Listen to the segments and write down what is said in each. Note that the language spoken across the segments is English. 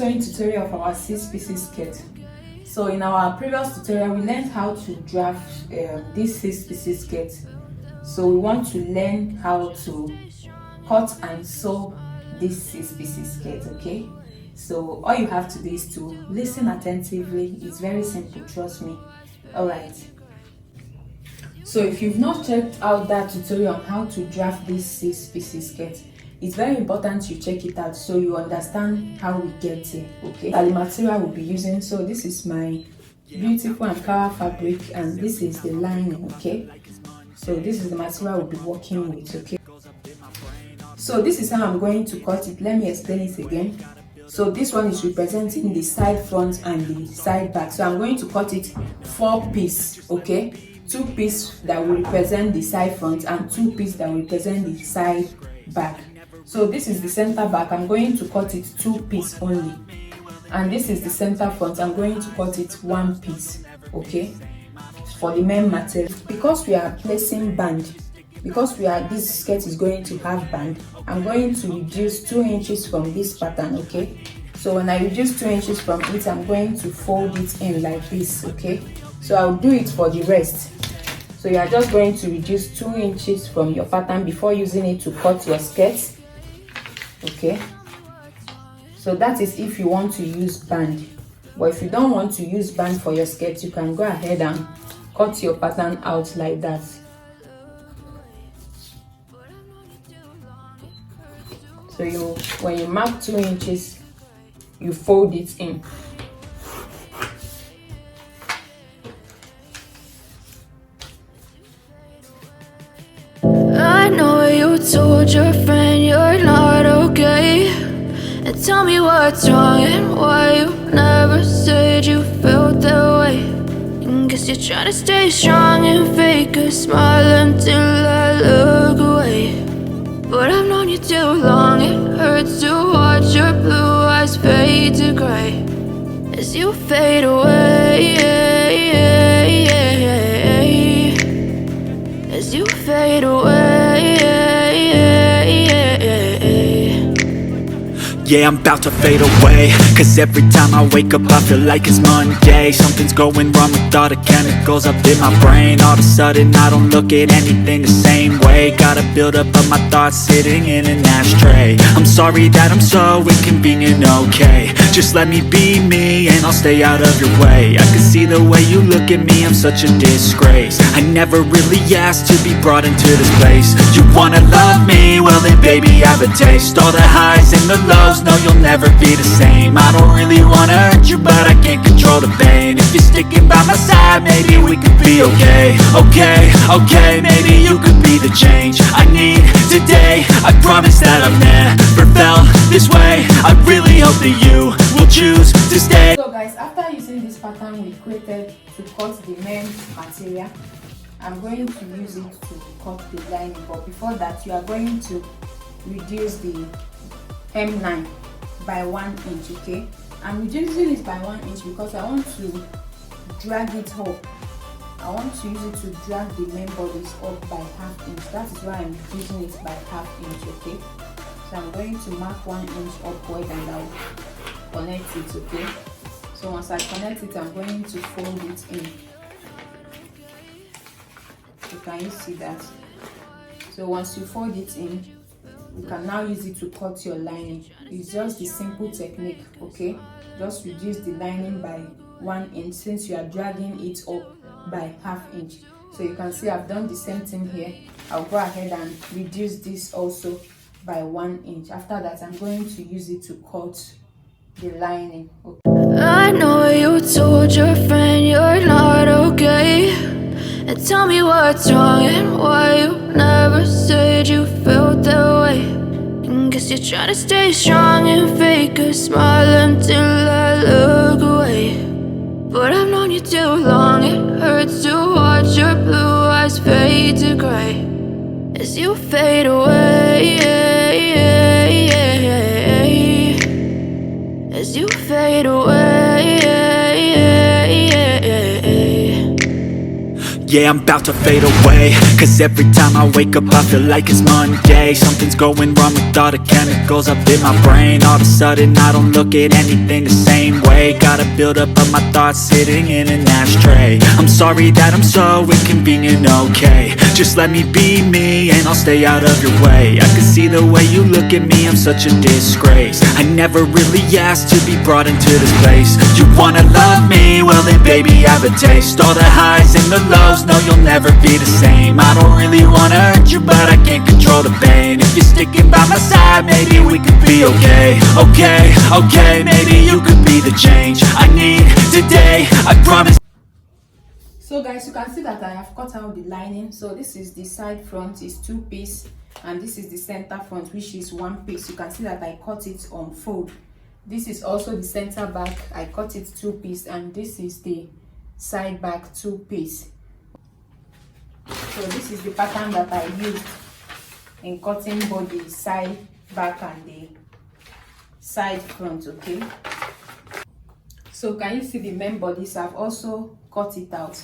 sewing tutorial of our 6-pieces skirt. So in our previous tutorial we learned how to draft this 6-pieces skirt. So we want to learn how to cut and sew this 6-pieces skirt, okay? So all you have to do is to listen attentively. It's very simple, trust me. Alright, so if you've not checked out that tutorial on how to draft this 6-pieces skirt, it's very important you check it out so you understand how we get here, okay? The material we'll be using, so this is my beautiful Ankara fabric and this is the lining, okay? So this is the material we'll be working with, okay? So this is how I'm going to cut it. Let me explain it again. So this one is representing the side front and the side back. So I'm going to cut it 4 pieces, okay? 2 pieces that will represent the side front and 2 pieces that will represent the side back. So this is the center back. I'm going to cut it 2 pieces only. And this is the center front. I'm going to cut it 1 piece, okay? For the main material. Because we are placing band, this skirt is going to have band, I'm going to reduce 2 inches from this pattern, okay? So when I reduce 2 inches from it, I'm going to fold it in like this, okay? So I'll do it for the rest. So you are just going to reduce 2 inches from your pattern before using it to cut your skirt, okay? So that is if you want to use band. But if you don't want to use band for your skirt, you can go ahead and cut your pattern out like that. So when you mark 2 inches, you fold it in. I know you told your friend you're not okay, and tell me what's wrong and why you never said you felt that way. And guess you're trying to stay strong and fake a smile until I look away. But I've known you too long, it hurts to watch your blue eyes fade to gray as you fade away, as you fade away. Yeah, I'm about to fade away, cause every time I wake up I feel like it's Monday. Something's going wrong with all the chemicals up in my brain. All of a sudden I don't look at anything the same way. Gotta build up of my thoughts sitting in an ashtray. I'm sorry that I'm so inconvenient, okay? Just let me be me and I'll stay out of your way. I can see the way you look at me, I'm such a disgrace. I never really asked to be brought into this place. You wanna love me? Well then baby have a taste. All the highs and the lows, no, you'll never be the same. I don't really wanna hurt you, but I can't control the pain. If you're sticking by my side, maybe we could be okay. Okay, maybe you could be the change I need today. I promise that I've never felt this way. I really hope that you will choose to stay. So guys, after using this pattern we created to cut the main material, I'm going to use it to cut the lining. But before that, you are going to reduce the hemline by 1 inch, okay? I'm reducing it by 1 inch because I want to drag it up. I want to use it to drag the main bodies up by ½ inch. That is why I'm reducing it by ½ inch, okay? So I'm going to mark 1 inch upward and I'll connect it, okay? So once I connect it, I'm going to fold it in. So can you see that? So once you fold it in, you can now use it to cut your lining. It's just the simple technique, okay? Just reduce the lining by 1 inch since you are dragging it up by ½ inch. So you can see I've done the same thing here. I'll go ahead and reduce this also by 1 inch. After that, I'm going to use it to cut the lining, okay? I know you told your friend you're not okay, and tell me what's wrong and why you never said you felt that way. And guess you're trying to stay strong and fake a smile until I look away. But I've known you too long, it hurts to watch your blue eyes fade to gray as you fade away, as you fade away. Yeah, I'm about to fade away, cause every time I wake up I feel like it's Monday. Something's going wrong with all the chemicals up in my brain. All of a sudden I don't look at anything the same way. Gotta build up of my thoughts sitting in an ashtray. I'm sorry that I'm so inconvenient, okay? Just let me be me and I'll stay out of your way. I can see the way you look at me, I'm such a disgrace. I never really asked to be brought into this place. You wanna love me? Well then baby have a taste. All the highs and the lows, no you'll never be the same. I don't really wanna hurt you, but I can't control the pain. If you're sticking by my side, maybe we could be okay. Okay, okay, maybe you could be the change I need today, I promise. So guys, you can see that I have cut out the lining. So this is the side front, is 2 piece, and this is the center front, which is 1 piece. You can see that I cut it on fold. This is also the center back, I cut it 2 piece, and this is the side back 2 piece. So this is the pattern that I used in cutting both the side back and the side front. Okay, so can you see the main bodies? I've also cut it out.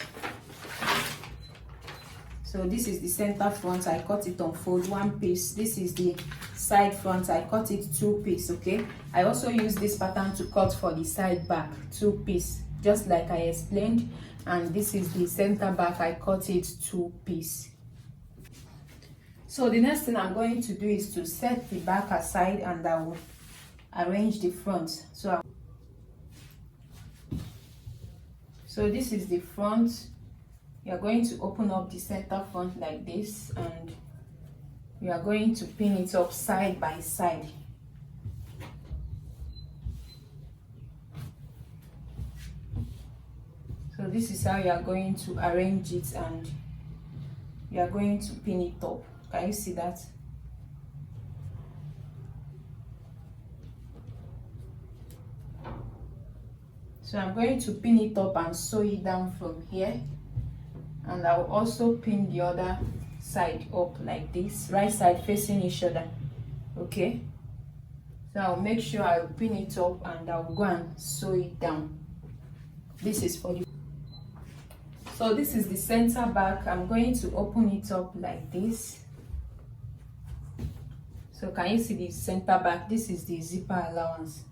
So this is the center front, I cut it on fold 1 piece. This is the side front, I cut it 2 piece. Okay, I also use this pattern to cut for the side back 2 piece, just like I explained. And this is the center back, I cut it 2 piece. So the next thing I'm going to do is to set the back aside, and I will arrange the front. So this is the front. You're going to open up the center front like this, and you are going to pin it up side by side. So this is how you are going to arrange it, and you are going to pin it up. Can you see that? So I'm going to pin it up and sew it down from here, and I will also pin the other side up like this, right side facing each other. Okay, so I'll make sure I will pin it up and I'll go and sew it down. This is for the So this is the center back. I'm going to open it up like this. So can you see the center back? This is the zipper allowance.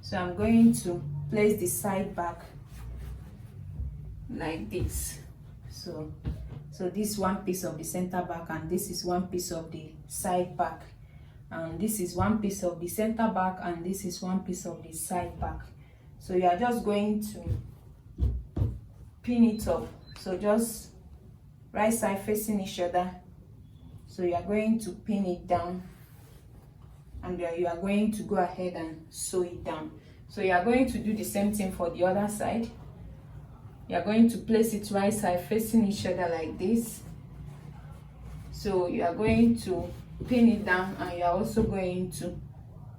So I'm going to place the side back like this. So this 1 piece of the center back, and this is 1 piece of the side back, and this is 1 piece of the center back, and this is 1 piece of the side back. So you are just going to pin it up. So just right side facing each other. So you are going to pin it down, and you are going to go ahead and sew it down. So you are going to do the same thing for the other side. You are going to place it right side facing each other like this. So you are going to pin it down, and you are also going to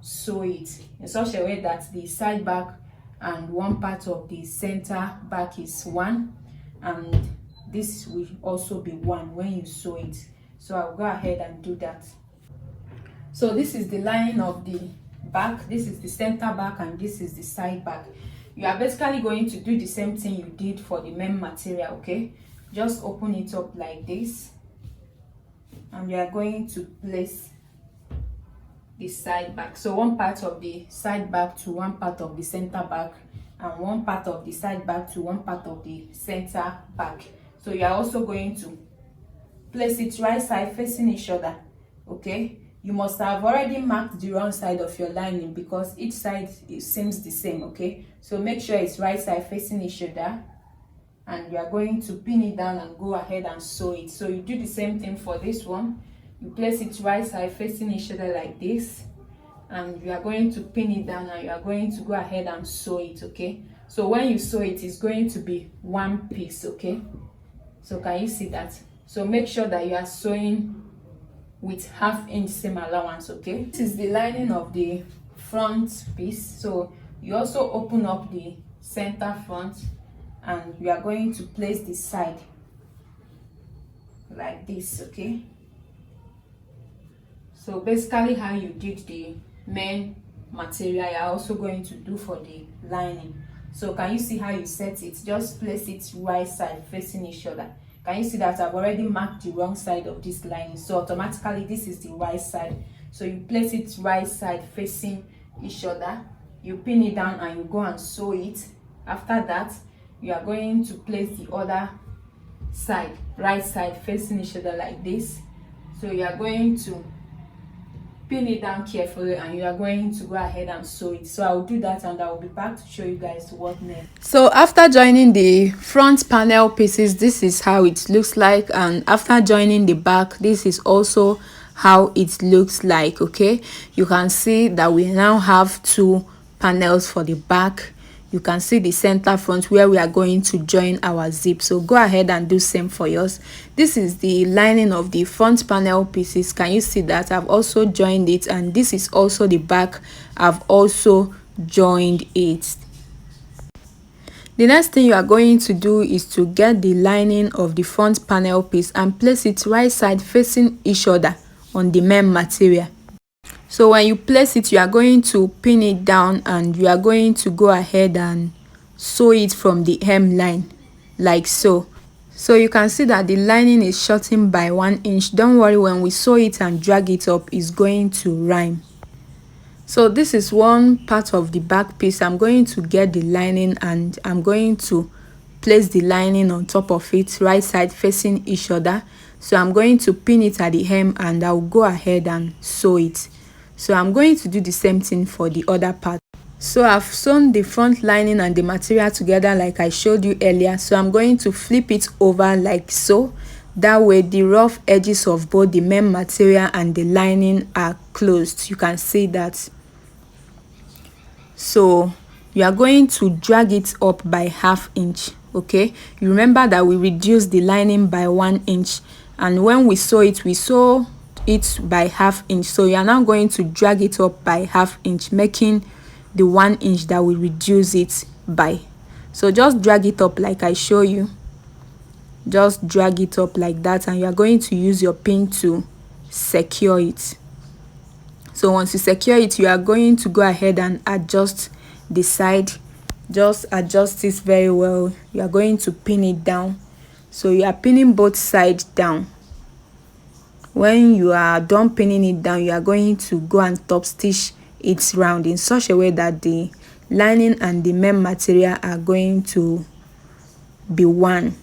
sew it in such a way that the side back and one part of the center back is one, and this will also be one when you sew it. So I'll go ahead and do that. So this is the line of the back, this is the center back, and this is the side back. You are basically going to do the same thing you did for the main material. Okay, just open it up like this, and you are going to place the side back. So one part of the side back to one part of the center back, and one part of the side back to one part of the center back. So you are also going to place it right side facing each other. Okay, you must have already marked the wrong side of your lining because each side seems the same. Okay, so make sure it's right side facing each other, and you are going to pin it down and go ahead and sew it. So you do the same thing for this one. You place it right side facing each other like this, and you are going to pin it down, and you are going to go ahead and sew it. Okay, so when you sew it, it's going to be one piece. Okay, so can you see that? So make sure that you are sewing with 1/2 inch seam allowance. Okay, this is the lining of the front piece. So you also open up the center front, and you are going to place the side like this. Okay, so basically how you did the main material, you are also going to do for the lining. So can you see how you set it? Just place it right side facing each other. Can you see that I've already marked the wrong side of this lining? So automatically this is the right side. So you place it right side facing each other, you pin it down and you go and sew it. After that, you are going to place the other side, right side facing each other like this. So you are going to pin it down carefully and you are going to go ahead and sew it. So I'll do that and I will be back to show you guys what next. So after joining the front panel pieces, this is how it looks like, and after joining the back, this is also how it looks like. Okay, you can see that we now have two panels for the back. You can see the center front where we are going to join our zip. So go ahead and do same for yours. This is the lining of the front panel pieces. Can you see that I've also joined it? And this is also the back. I've also joined it. The next thing you are going to do is to get the lining of the front panel piece and place it right side facing each other on the main material. So when you place it, you are going to pin it down and you are going to go ahead and sew it from the hemline like so. So you can see that the lining is shortened by 1 inch. Don't worry, when we sew it and drag it up, it's going to rhyme. So this is one part of the back piece. I'm going to get the lining and I'm going to place the lining on top of it, right side facing each other. So I'm going to pin it at the hem and I'll go ahead and sew it. So I'm going to do the same thing for the other part. So I've sewn the front lining and the material together like I showed you earlier. So I'm going to flip it over like so. That way the rough edges of both the main material and the lining are closed. You can see that. So you are going to drag it up by ½ inch. Okay, you remember that we reduced the lining by 1 inch, and when we sew it by ½ inch. So you are now going to drag it up by ½ inch, making the 1 inch that we reduce it by. So just drag it up like I show you. Just drag it up like that, and you are going to use your pin to secure it. So once you secure it, you are going to go ahead and adjust the side. Just adjust this very well. You are going to pin it down. So you are pinning both sides down. When you are done pinning it down, you are going to go and top stitch it round in such a way that the lining and the main material are going to be one.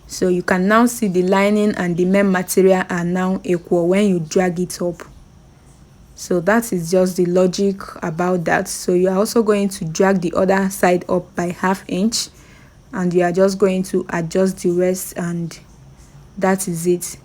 So you can now see the lining and the main material are now equal when you drag it up. So that is just the logic about that. So you are also going to drag the other side up by ½ inch, and you are just going to adjust the rest, and that is it.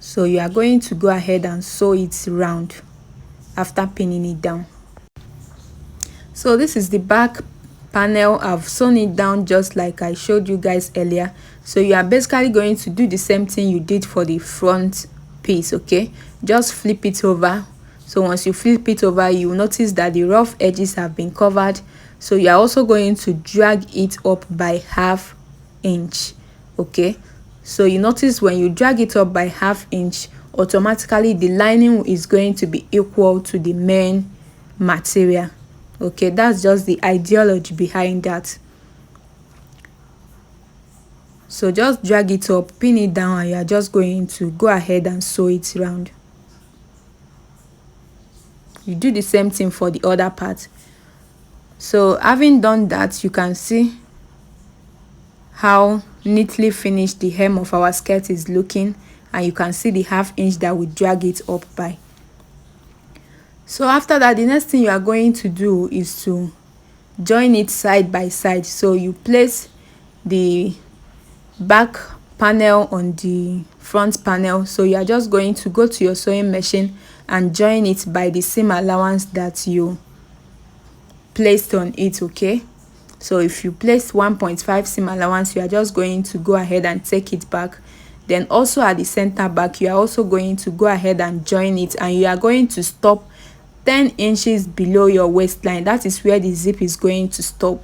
So you are going to go ahead and sew it round after pinning it down. So this is the back panel. I've sewn it down just like I showed you guys earlier. So you are basically going to do the same thing you did for the front piece. Okay, just flip it over. So once you flip it over, you will notice that the rough edges have been covered. So you are also going to drag it up by ½ inch. Okay, so you notice when you drag it up by ½ inch, automatically the lining is going to be equal to the main material. Okay, that's just the ideology behind that. So just drag it up, pin it down, and you are just going to go ahead and sew it round. You do the same thing for the other part. So having done that, you can see how neatly finished the hem of our skirt is looking, and you can see the ½ inch that we drag it up by. So after that, the next thing you are going to do is to join it side by side. So you place the back panel on the front panel. So you are just going to go to your sewing machine and join it by the seam allowance that you placed on it. Okay, so if you place 1.5 seam allowance, you are just going to go ahead and take it back. Then also at the center back, you are also going to go ahead and join it, and you are going to stop 10 inches below your waistline. That is where the zip is going to stop.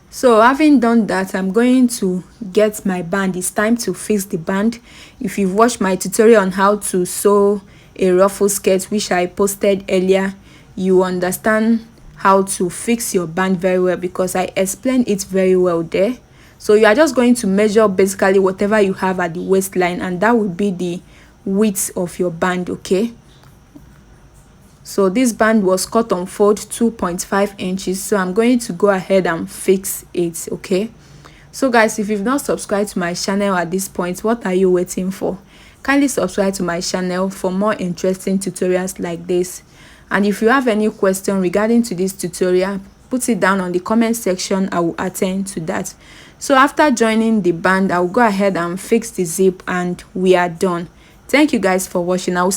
So having done that, I'm going to get my band. It's time to fix the band. If you've watched my tutorial on how to sew a ruffle skirt, which I posted earlier, you understand how to fix your band very well, because I explained it very well there. So you are just going to measure basically whatever you have at the waistline, and that will be the width of your band. Okay, so this band was cut on fold 2.5 inches, so I'm going to go ahead and fix it. Okay, so guys, if you've not subscribed to my channel at this point, what are you waiting for? Kindly subscribe to my channel for more interesting tutorials like this. And if you have any question regarding to this tutorial, put it down on the comment section. I will attend to that. So after joining the band, I will go ahead and fix the zip, and we are done. Thank you guys for watching. I will